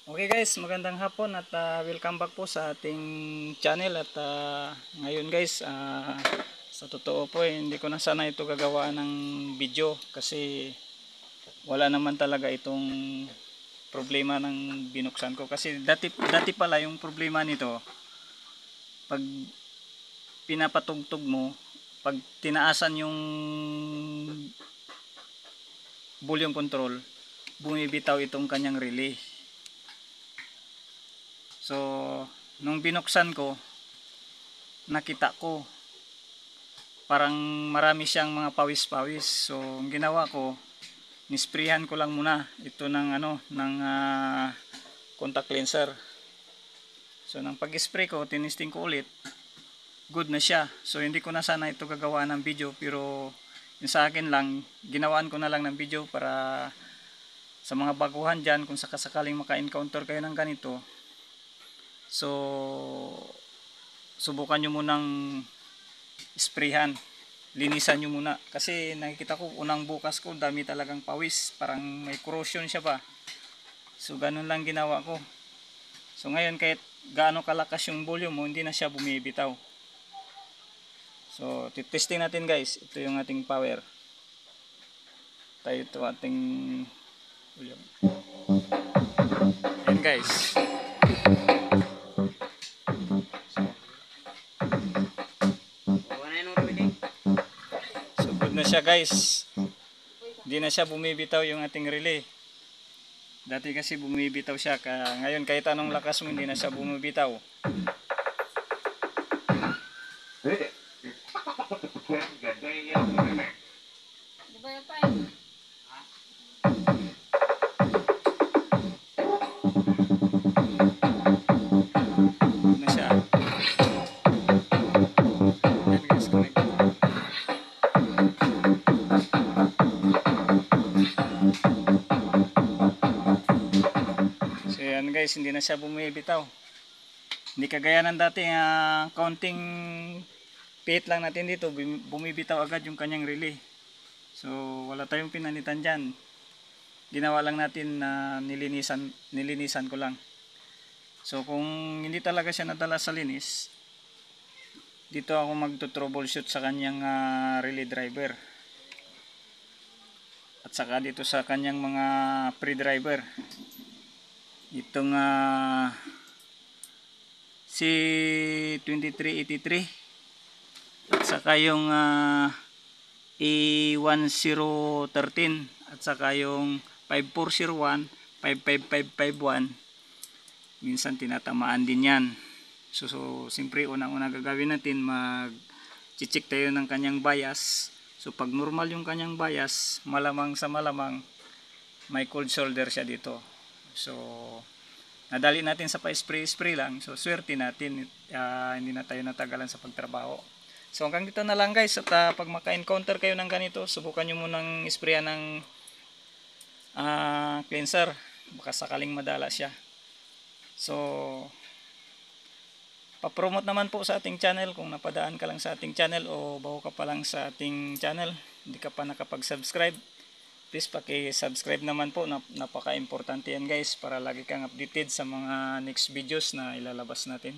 Okay guys, magandang hapon at welcome back po sa ating channel at ngayon guys, sa totoo po hindi ko na sana ito gagawa ng video kasi wala naman talaga itong problema ng binuksan ko kasi dati pala yung problema nito pag pinapatugtog mo, pag tinaasan yung volume control, bumibitaw itong kanyang relay. So, nung binuksan ko, nakita ko parang marami siyang mga pawis-pawis. So, ang ginawa ko, nisprehan ko lang muna ito ng contact cleanser. So, nang pag-spray ko, tinisting ko ulit, good na siya. So, hindi ko na sana ito gagawa ng video, pero yung sa akin lang, ginawaan ko na lang ng video para sa mga baguhan dyan, kung sakasakaling maka-encounter kayo ng ganito. So, subukan nyo munang sprayhan, linisan nyo muna kasi nakikita ko unang bukas ko dami talagang pawis, parang may corrosion siya pa. So ganun lang ginawa ko. So ngayon kahit gaano kalakas yung volume mo, hindi na siya bumibitaw. So testing natin guys, ito yung ating power, tayo ito ating volume. Ayan guys, so good na siya guys, hindi na siya bumibitaw yung ating relay. Dati kasi bumibitaw siya, ngayon kahit anong lakas mo hindi na siya bumibitaw. Na siya. Yan guys, connect. So yan guys, hindi na siya bumibitaw. Hindi kagaya ng dati, counting pihit lang natin dito, bumibitaw agad yung kanyang relay. So wala tayong pinanitan dyan. Ginawa lang natin na nilinisan ko lang. So kung hindi talaga siya nadala sa linis, dito ako magto-troubleshoot sa kanyang relay driver. At saka dito sa kanyang mga pre-driver. Itong C2383 at saka yung A1013 at saka yung 5401, 55551, minsan tinatamaan din yan. So siyempre unang-una gagawin natin, mag-check tayo ng kanyang bias. So pag normal yung kanyang bias, malamang sa malamang may cold shoulder siya dito. So nadali natin sa pa-spray lang. So swerte natin, hindi na tayo natagalan sa pagtrabaho. So hanggang dito na lang guys, at pag maka-encounter kayo ng ganito, subukan nyo munang sprayan ng cleanser, baka sakaling madala siya. So pa-promote naman po sa ating channel, kung napadaan ka lang sa ating channel o bago ka pa lang sa ating channel, hindi ka pa nakapag-subscribe, please paki-subscribe naman po. Napaka-importante yan guys, para lagi kang updated sa mga next videos na ilalabas natin.